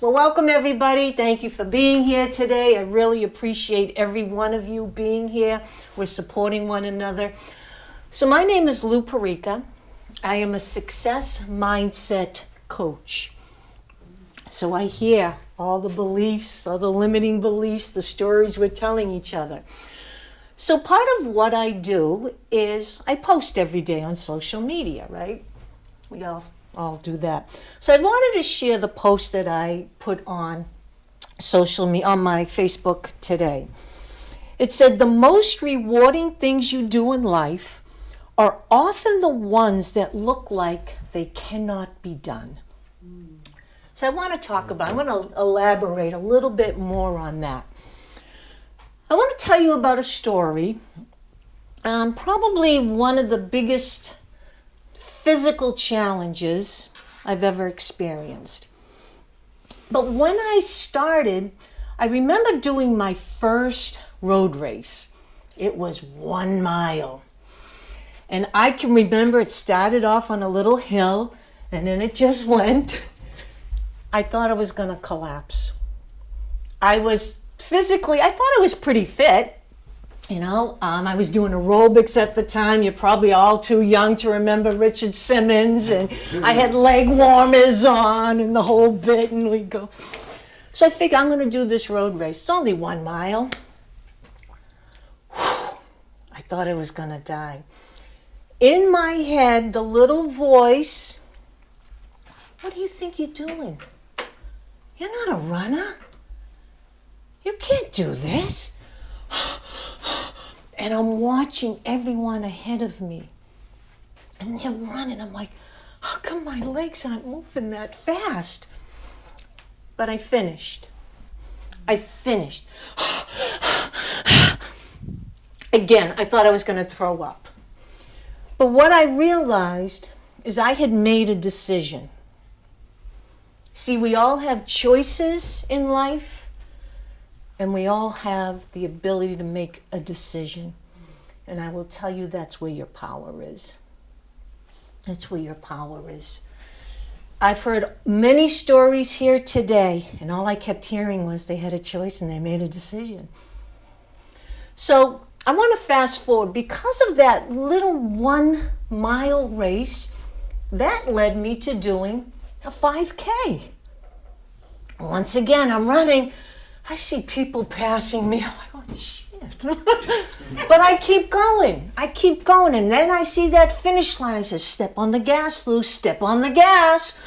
Well, welcome everybody. Thank you for being here today. I really appreciate every one of you being here. We're supporting one another. So my name is Lou Perica. I am a success mindset coach. So I hear all the beliefs, all the limiting beliefs, the stories we're telling each other. So part of what I do is I post every day on social media, right? We all do that. So I wanted to share the post that I put on social media, on my Facebook today. It said, the most rewarding things you do in life are often the ones that look like they cannot be done. So I want to elaborate a little bit more on that. I want to tell you about a story, probably one of the biggest physical challenges I've ever experienced. But when I started, I remember doing my first road race. It was 1 mile. And I can remember it started off on a little hill and then it just went. I thought I was going to collapse. I thought I was pretty fit. I was doing aerobics at the time. You're probably all too young to remember Richard Simmons, and I had leg warmers on and the whole bit, and we'd go. So I figured I'm going to do this road race. It's only 1 mile. Whew. I thought I was going to die. In my head, the little voice, what do you think you're doing? You're not a runner. You can't do this. And I'm watching everyone ahead of me. And they're running. I'm like, how come my legs aren't moving that fast? But I finished. Again, I thought I was going to throw up. But what I realized is I had made a decision. See, we all have choices in life. And we all have the ability to make a decision. And I will tell you that's where your power is. That's where your power is. I've heard many stories here today, and all I kept hearing was they had a choice and they made a decision. So I want to fast forward. Because of that little 1 mile race, that led me to doing a 5K. Once again, I'm running. I see people passing me. I'm like, oh, shit. But I keep going. And then I see that finish line. I say, step on the gas, Lou, step on the gas.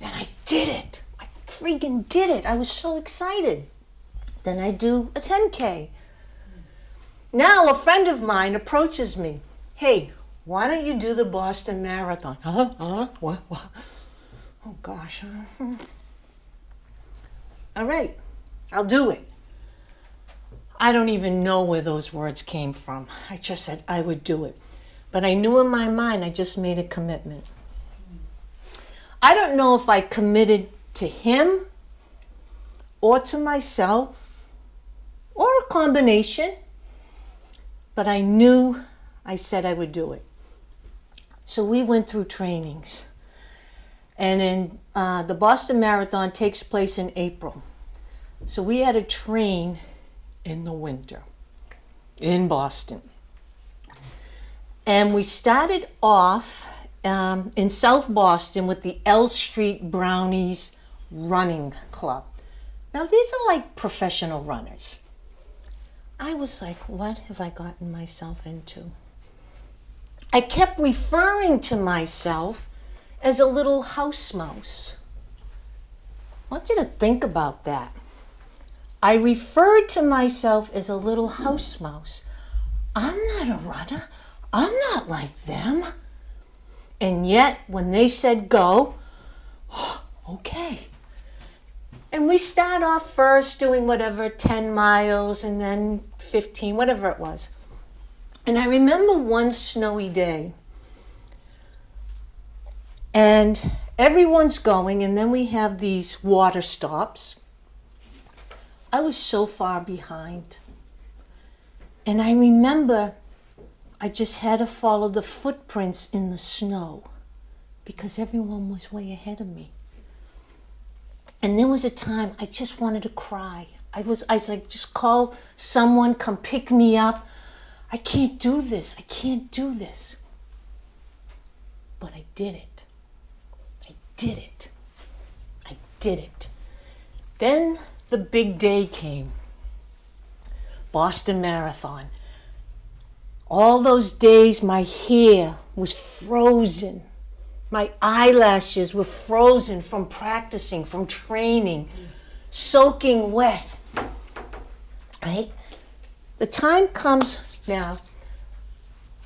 And I did it. I freaking did it. I was so excited. Then I do a 10K. Now a friend of mine approaches me. Hey, why don't you do the Boston Marathon? What? Oh, gosh. All right, I'll do it. I don't even know where those words came from. I just said I would do it. But I knew in my mind I just made a commitment. I don't know if I committed to him or to myself or a combination, but I knew I said I would do it. So we went through trainings. And in the Boston Marathon takes place in April. So we had to train in the winter in Boston. And we started off in South Boston with the L Street Brownies Running Club. Now these are like professional runners. I was like, what have I gotten myself into? I kept referring to myself as a little house mouse. I want you to think about that. I referred to myself as a little house mouse. I'm not a runner. I'm not like them. And yet, when they said go, okay. And we start off first doing whatever, 10 miles and then 15, whatever it was. And I remember one snowy day. And everyone's going, and then we have these water stops. I was so far behind. And I remember I just had to follow the footprints in the snow because everyone was way ahead of me. And there was a time I just wanted to cry. I was like, just call someone, come pick me up. I can't do this. I can't do this. But I did it. I did it. I did it. Then the big day came. Boston Marathon. All those days my hair was frozen. My eyelashes were frozen from practicing, from training, soaking wet. Right? The time comes now.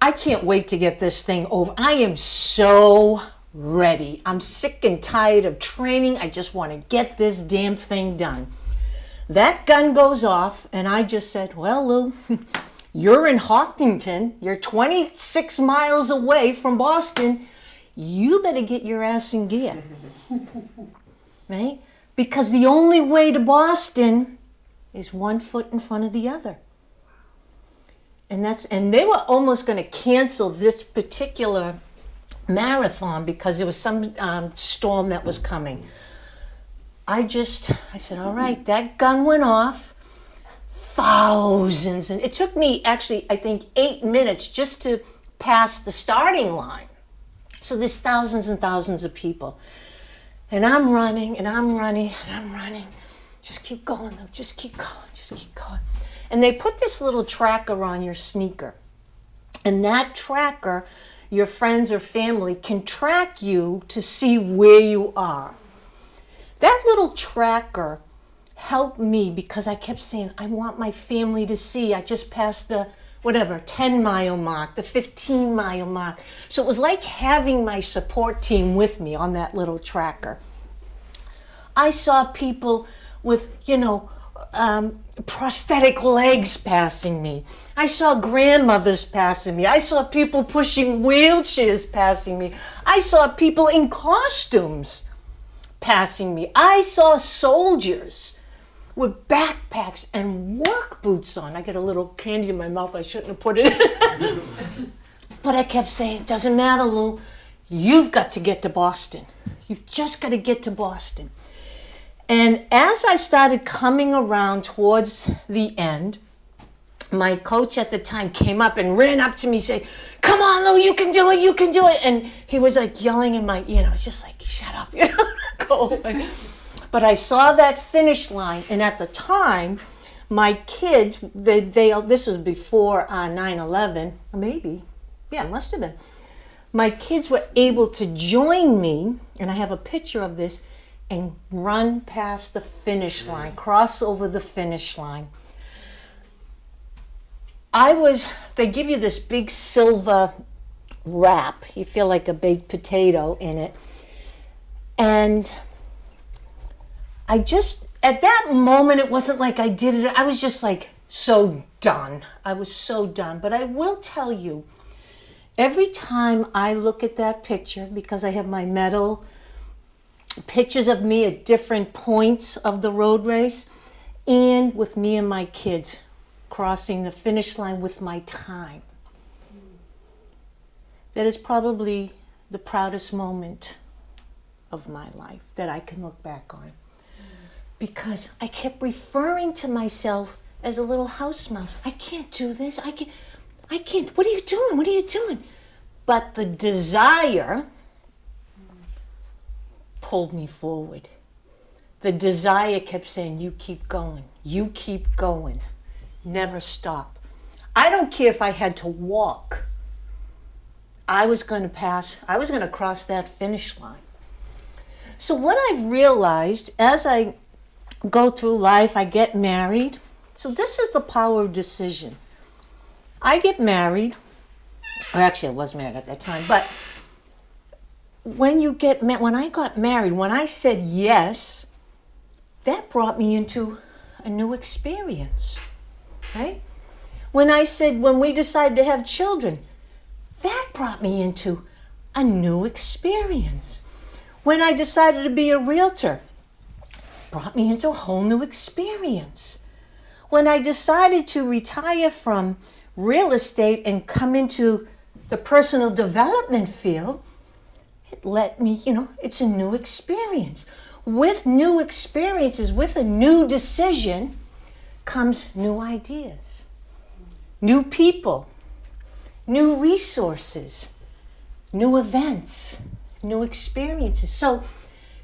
I can't wait to get this thing over. I am so ready. I'm sick and tired of training. I just want to get this damn thing done. That gun goes off, and I just said, well, Lou, you're in Hopkinton. You're 26 miles away from Boston. You better get your ass in gear. Right? Because the only way to Boston is one foot in front of the other. And they were almost going to cancel this particular marathon because there was some storm that was coming. I said, all right, that gun went off. Thousands, and it took me actually, I think, 8 minutes just to pass the starting line. So there's thousands and thousands of people. And I'm running, and I'm running, and I'm running. Just keep going, though. Just keep going, just keep going. And they put this little tracker on your sneaker. And that tracker, your friends or family can track you to see where you are. That little tracker helped me because I kept saying, I want my family to see. I just passed the, 10-mile mark, the 15-mile mark. So it was like having my support team with me on that little tracker. I saw people with, prosthetic legs passing me. I saw grandmothers passing me. I saw people pushing wheelchairs passing me. I saw people in costumes passing me. I saw soldiers with backpacks and work boots on. I got a little candy in my mouth. I shouldn't have put it in. But I kept saying, it doesn't matter, Lou. You've got to get to Boston. You've just got to get to Boston. And as I started coming around towards the end, my coach at the time came up and ran up to me saying, come on, Lou, you can do it, you can do it. And he was like yelling in my ear. I was just like, shut up, go away. But I saw that finish line, and at the time, my kids, this was before 9/11, maybe, yeah, it must have been. My kids were able to join me, and I have a picture of this, and run past the finish line, cross over the finish line. They give you this big silver wrap. You feel like a baked potato in it. And at that moment, it wasn't like I did it. I was just like so done. I was so done. But I will tell you, every time I look at that picture, because I have my medal, pictures of me at different points of the road race, and with me and my kids crossing the finish line with my time. That is probably the proudest moment of my life that I can look back on. Because I kept referring to myself as a little house mouse. I can't do this. I can't. What are you doing? What are you doing? But the desire pulled me forward. The desire kept saying, you keep going. You keep going. Never stop. I don't care if I had to walk. I was going to cross that finish line. So what I realized as I go through life, I get married. So this is the power of decision. I get married, or actually I was married at that time, but when I got married, when I said yes, that brought me into a new experience, right? When we decided to have children, that brought me into a new experience. When I decided to be a realtor, brought me into a whole new experience. When I decided to retire from real estate and come into the personal development field, it let me, it's a new experience. with new experiences, with a new decision, comes new ideas, new people, new resources, new events, new experiences. So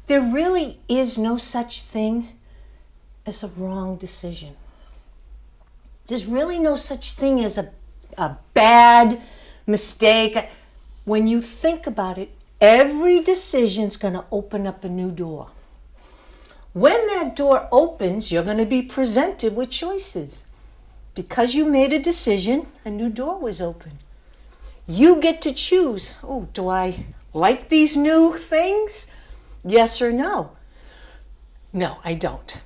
there really is no such thing as a wrong decision. There's really no such thing as a bad mistake. When you think about it, every decision's going to open up a new door. When that door opens, you're going to be presented with choices. Because you made a decision, a new door was open. You get to choose, oh, do I like these new things? Yes or no? No, I don't.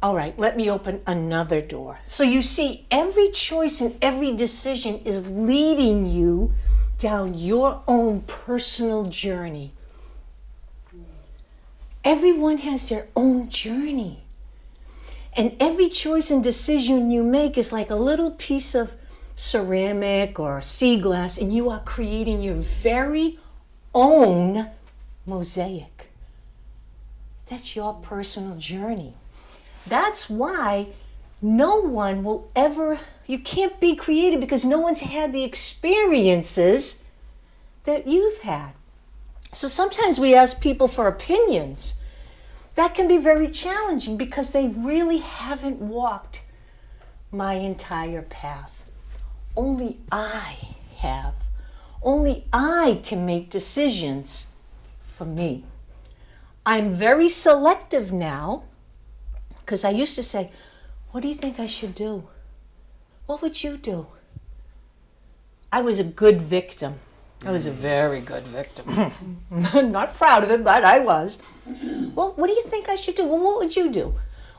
All right, let me open another door. So you see, every choice and every decision is leading you down your own personal journey. Everyone has their own journey. And every choice and decision you make is like a little piece of ceramic or sea glass, and you are creating your very own mosaic. That's your personal journey. That's why no one will ever, you can't be creative because no one's had the experiences that you've had. So sometimes we ask people for opinions. That can be very challenging because they really haven't walked my entire path. Only I have. Only I can make decisions for me. I'm very selective now because I used to say, what do you think I should do? What would you do? I was a good victim. I was a very good victim. Not proud of it, but I was. Well, what do you think I should do? Well, what would you do?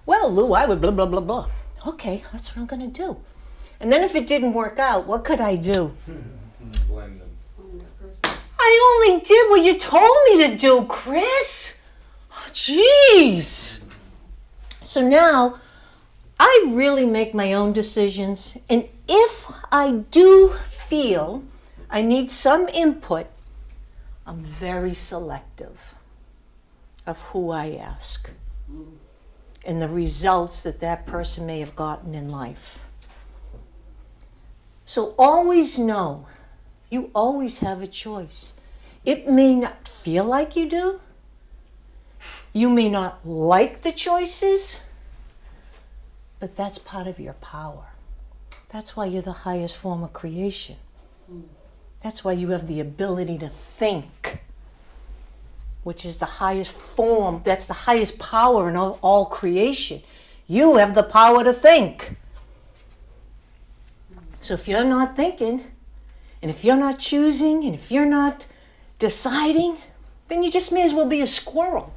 Well, Lou, I would blah, blah, blah, blah. Okay, that's what I'm going to do. And then if it didn't work out, what could I do? Blame them. I only did what you told me to do, Chris. Oh, jeez. So now, I really make my own decisions. And if I do feel I need some input, I'm very selective of who I ask and the results that that person may have gotten in life. So always know, you always have a choice. It may not feel like you do. You may not like the choices, but that's part of your power. That's why you're the highest form of creation. That's why you have the ability to think, which is the highest form, that's the highest power in all creation. You have the power to think. So if you're not thinking, and if you're not choosing, and if you're not deciding, then you just may as well be a squirrel.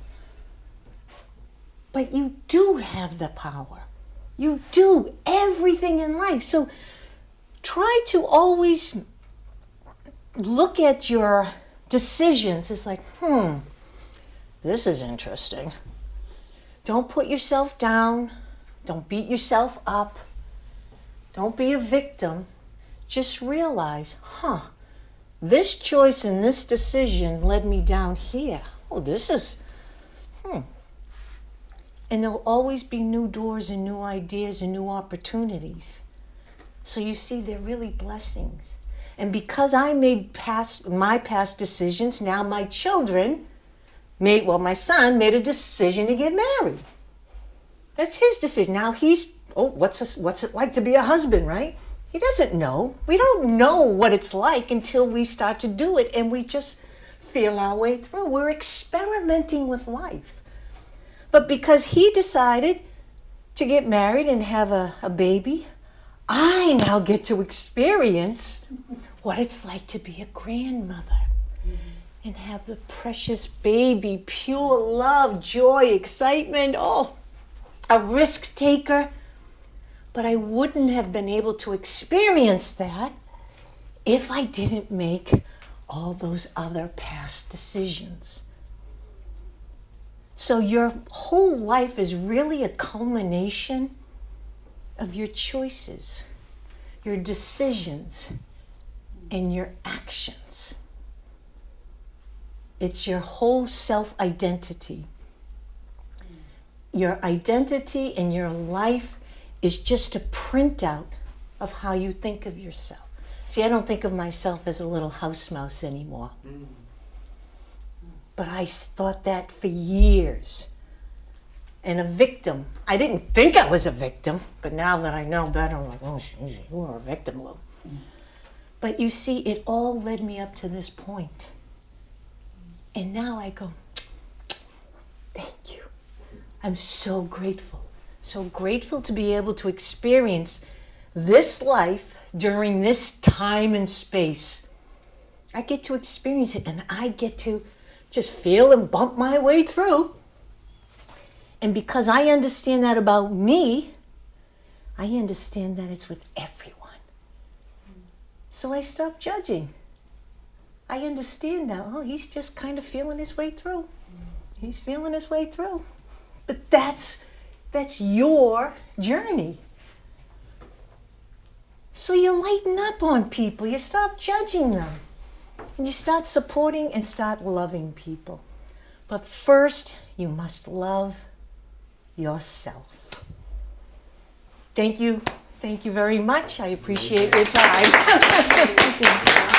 But you do have the power. You do everything in life. So try to always look at your decisions as like, this is interesting. Don't put yourself down. Don't beat yourself up. Don't be a victim. Just realize, this choice and this decision led me down here. Oh, this is, And there'll always be new doors and new ideas and new opportunities. So you see, they're really blessings. And because I made my past decisions, now my children my son made a decision to get married. That's his decision. Now what's it like to be a husband, right? He doesn't know. We don't know what it's like until we start to do it and we just feel our way through. We're experimenting with life. But because he decided to get married and have a baby, I now get to experience what it's like to be a grandmother and have the precious baby, pure love, joy, excitement, a risk taker. But I wouldn't have been able to experience that if I didn't make all those other past decisions. So your whole life is really a culmination of your choices, your decisions, and your actions. It's your whole self-identity. your identity and your life is just a printout of how you think of yourself. See, I don't think of myself as a little house mouse anymore. But I thought that for years. And a victim. I didn't think I was a victim, but now that I know better, I'm like, oh, you are a victim, Lou. But you see, it all led me up to this point. And now I go, thank you. I'm so grateful to be able to experience this life during this time and space. I get to experience it, and I get to just feel and bump my way through. And because I understand that about me, I understand that it's with everyone. So I stop judging. I understand now, oh, he's just kind of feeling his way through. He's feeling his way through. But that's your journey. So you lighten up on people. You stop judging them. And you start supporting and start loving people. But first, you must love yourself. Thank you. Thank you very much. I appreciate your time.